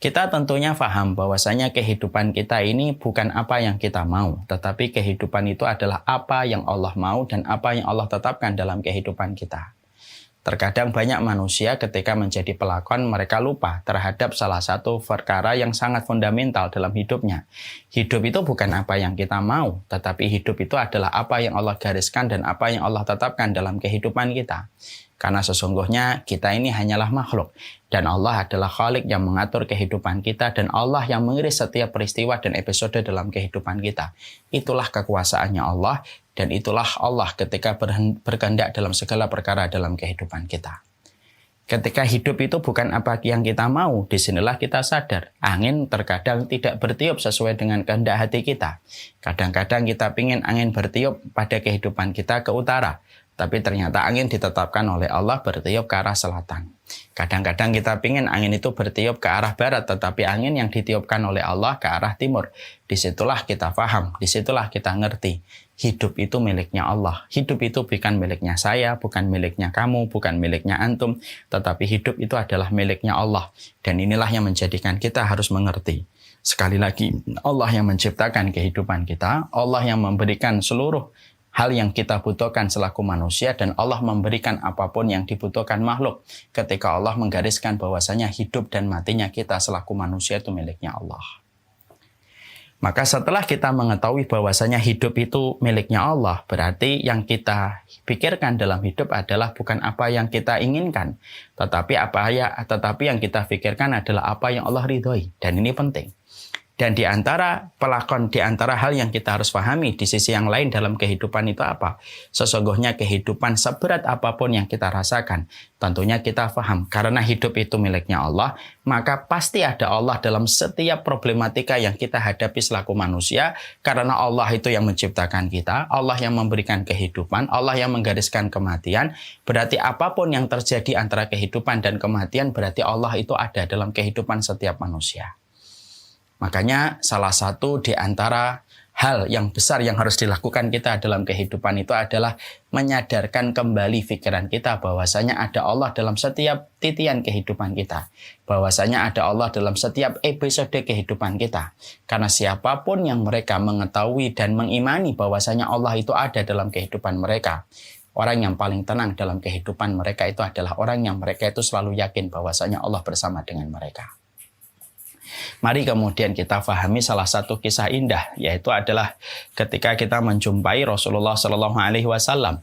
Kita tentunya paham bahwasanya kehidupan kita ini bukan apa yang kita mau, tetapi kehidupan itu adalah apa yang Allah mau dan apa yang Allah tetapkan dalam kehidupan kita. Terkadang banyak manusia ketika menjadi pelakon mereka lupa terhadap salah satu perkara yang sangat fundamental dalam hidupnya. Hidup itu bukan apa yang kita mau, tetapi hidup itu adalah apa yang Allah gariskan dan apa yang Allah tetapkan dalam kehidupan kita. Karena sesungguhnya kita ini hanyalah makhluk dan Allah adalah Khalik yang mengatur kehidupan kita dan Allah yang mengiris setiap peristiwa dan episode dalam kehidupan kita. Itulah kekuasaannya Allah dan itulah Allah ketika berkehendak dalam segala perkara dalam kehidupan kita. Ketika hidup itu bukan apa yang kita mau, disinilah kita sadar. Angin terkadang tidak bertiup sesuai dengan kehendak hati kita. Kadang-kadang kita ingin angin bertiup pada kehidupan kita ke utara. Tapi ternyata angin ditetapkan oleh Allah bertiup ke arah selatan. Kadang-kadang kita ingin angin itu bertiup ke arah barat, tetapi angin yang ditiupkan oleh Allah ke arah timur. Disitulah kita paham, disitulah kita ngerti. Hidup itu miliknya Allah. Hidup itu bukan miliknya saya, bukan miliknya kamu, bukan miliknya antum. Tetapi hidup itu adalah miliknya Allah. Dan inilah yang menjadikan kita harus mengerti. Sekali lagi, Allah yang menciptakan kehidupan kita, Allah yang memberikan seluruh hal yang kita butuhkan selaku manusia dan Allah memberikan apapun yang dibutuhkan makhluk ketika Allah menggariskan bahwasanya hidup dan matinya kita selaku manusia itu miliknya Allah. Maka setelah kita mengetahui bahwasanya hidup itu miliknya Allah, berarti yang kita pikirkan dalam hidup adalah bukan apa yang kita inginkan, tetapi yang kita pikirkan adalah apa yang Allah ridhoi. Dan ini penting. Dan di antara hal yang kita harus pahami di sisi yang lain dalam kehidupan itu apa? Sesungguhnya kehidupan seberat apapun yang kita rasakan, tentunya kita paham. Karena hidup itu miliknya Allah, maka pasti ada Allah dalam setiap problematika yang kita hadapi selaku manusia. Karena Allah itu yang menciptakan kita, Allah yang memberikan kehidupan, Allah yang menggariskan kematian. Berarti apapun yang terjadi antara kehidupan dan kematian, berarti Allah itu ada dalam kehidupan setiap manusia. Makanya salah satu di antara hal yang besar yang harus dilakukan kita dalam kehidupan itu adalah menyadarkan kembali pikiran kita bahwasanya ada Allah dalam setiap titian kehidupan kita. Bahwasanya ada Allah dalam setiap episode kehidupan kita. Karena siapapun yang mereka mengetahui dan mengimani bahwasanya Allah itu ada dalam kehidupan mereka, orang yang paling tenang dalam kehidupan mereka itu adalah orang yang mereka itu selalu yakin bahwasanya Allah bersama dengan mereka. Mari kemudian kita pahami salah satu kisah indah, yaitu adalah ketika kita menjumpai Rasulullah Shallallahu Alaihi Wasallam.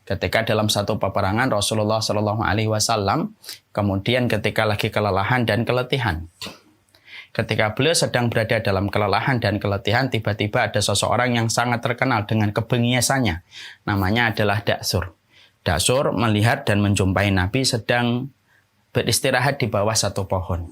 Ketika dalam satu peperangan Rasulullah Shallallahu Alaihi Wasallam, kemudian ketika lagi kelelahan dan keletihan. Ketika beliau sedang berada dalam kelelahan dan keletihan, tiba-tiba ada seseorang yang sangat terkenal dengan kebengiasannya. Namanya adalah Daksur. Daksur melihat dan menjumpai Nabi sedang beristirahat di bawah satu pohon.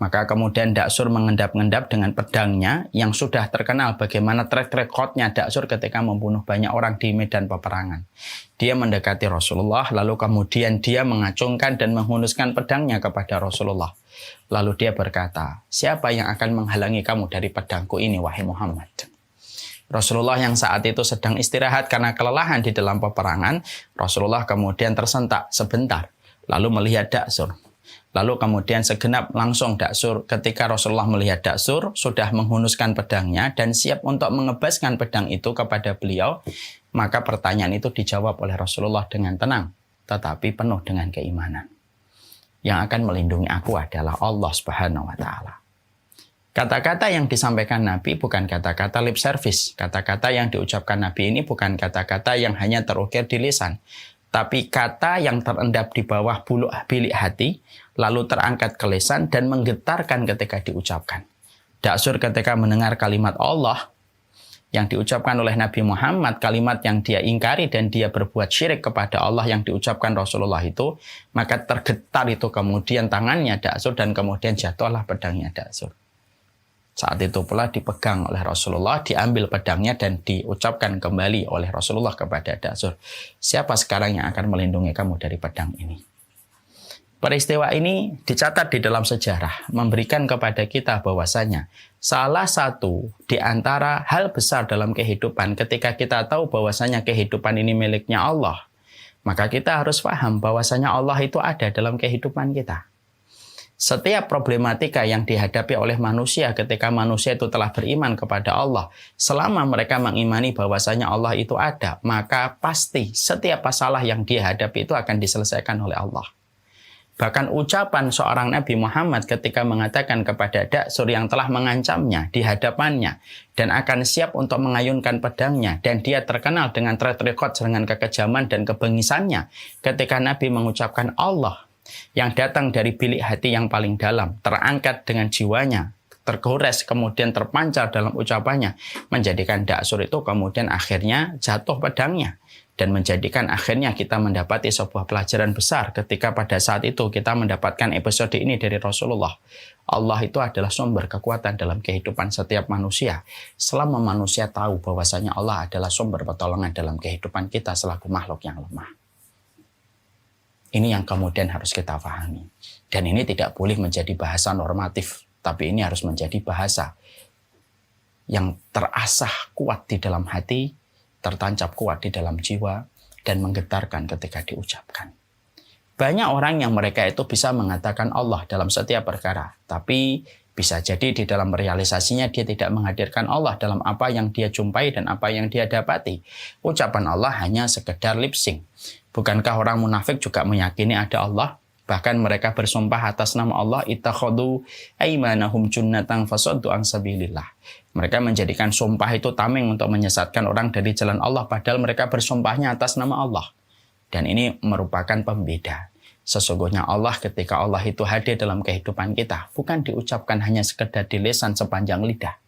Maka kemudian Daksur mengendap-endap dengan pedangnya yang sudah terkenal bagaimana track recordnya Daksur ketika membunuh banyak orang di medan peperangan. Dia mendekati Rasulullah, lalu kemudian dia mengacungkan dan menghunuskan pedangnya kepada Rasulullah. Lalu dia berkata, siapa yang akan menghalangi kamu dari pedangku ini, wahai Muhammad? Rasulullah yang saat itu sedang istirahat karena kelelahan di dalam peperangan, Rasulullah kemudian tersentak sebentar, lalu melihat Daksur. Lalu kemudian segenap langsung Daksur, ketika Rasulullah melihat Daksur sudah menghunuskan pedangnya dan siap untuk mengebaskan pedang itu kepada beliau, maka pertanyaan itu dijawab oleh Rasulullah dengan tenang, tetapi penuh dengan keimanan. Yang akan melindungi aku adalah Allah Subhanahu wa Ta'ala. Kata-kata yang disampaikan Nabi bukan kata-kata lip service. Kata-kata yang diucapkan Nabi ini bukan kata-kata yang hanya terukir di lisan, tapi kata yang terendap di bawah bilik hati, lalu terangkat ke lisan dan menggetarkan ketika diucapkan. Daksur ketika mendengar kalimat Allah yang diucapkan oleh Nabi Muhammad, kalimat yang dia ingkari dan dia berbuat syirik kepada Allah yang diucapkan Rasulullah itu, maka tergetar itu kemudian tangannya Daksur dan kemudian jatuhlah pedangnya Daksur. Saat itu pula dipegang oleh Rasulullah, diambil pedangnya dan diucapkan kembali oleh Rasulullah kepada Daksur. Siapa sekarang yang akan melindungi kamu dari pedang ini? Peristiwa ini dicatat di dalam sejarah, memberikan kepada kita bahwasanya salah satu di antara hal besar dalam kehidupan ketika kita tahu bahwasanya kehidupan ini miliknya Allah, maka kita harus paham bahwasanya Allah itu ada dalam kehidupan kita. Setiap problematika yang dihadapi oleh manusia ketika manusia itu telah beriman kepada Allah, selama mereka mengimani bahwasanya Allah itu ada, maka pasti setiap masalah yang dia hadapi itu akan diselesaikan oleh Allah. Bahkan ucapan seorang Nabi Muhammad ketika mengatakan kepada Daksur yang telah mengancamnya di hadapannya dan akan siap untuk mengayunkan pedangnya, dan dia terkenal dengan track record dengan kekejaman dan kebengisannya, ketika Nabi mengucapkan Allah yang datang dari bilik hati yang paling dalam, terangkat dengan jiwanya, tergores, kemudian terpancar dalam ucapannya, menjadikan Daksur itu kemudian akhirnya jatuh pedangnya. Dan menjadikan akhirnya kita mendapati sebuah pelajaran besar ketika pada saat itu kita mendapatkan episode ini dari Rasulullah. Allah itu adalah sumber kekuatan dalam kehidupan setiap manusia. Selama manusia tahu bahwasanya Allah adalah sumber pertolongan dalam kehidupan kita selaku makhluk yang lemah. Ini yang kemudian harus kita pahami. Dan ini tidak boleh menjadi bahasa normatif, tapi ini harus menjadi bahasa yang terasah kuat di dalam hati, tertancap kuat di dalam jiwa, dan menggetarkan ketika diucapkan. Banyak orang yang mereka itu bisa mengatakan Allah dalam setiap perkara, tapi bisa jadi di dalam realisasinya dia tidak menghadirkan Allah dalam apa yang dia jumpai dan apa yang dia dapati. Ucapan Allah hanya sekedar lip sync. Bukankah orang munafik juga meyakini ada Allah? Bahkan mereka bersumpah atas nama Allah, ittakhadhu aymanahum junnatan fasaddu an sabilillah. Mereka menjadikan sumpah itu tameng untuk menyesatkan orang dari jalan Allah, padahal mereka bersumpahnya atas nama Allah. Dan ini merupakan pembeda. Sesungguhnya Allah ketika Allah itu hadir dalam kehidupan kita, bukan diucapkan hanya sekedar di lisan sepanjang lidah.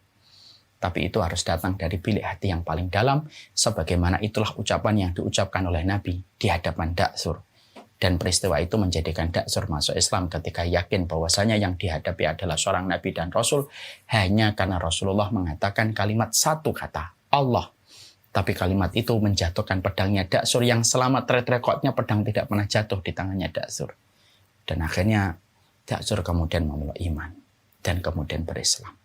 Tapi itu harus datang dari bilik hati yang paling dalam, sebagaimana itulah ucapan yang diucapkan oleh Nabi di hadapan Daksur. Dan peristiwa itu menjadikan Daksur masuk Islam ketika yakin bahwasanya yang dihadapi adalah seorang Nabi dan Rasul, hanya karena Rasulullah mengatakan kalimat satu kata, Allah. Tapi kalimat itu menjatuhkan pedangnya Daksur yang selama track recordnya pedang tidak pernah jatuh di tangannya Daksur. Dan akhirnya Daksur kemudian memeluk iman dan kemudian berislam.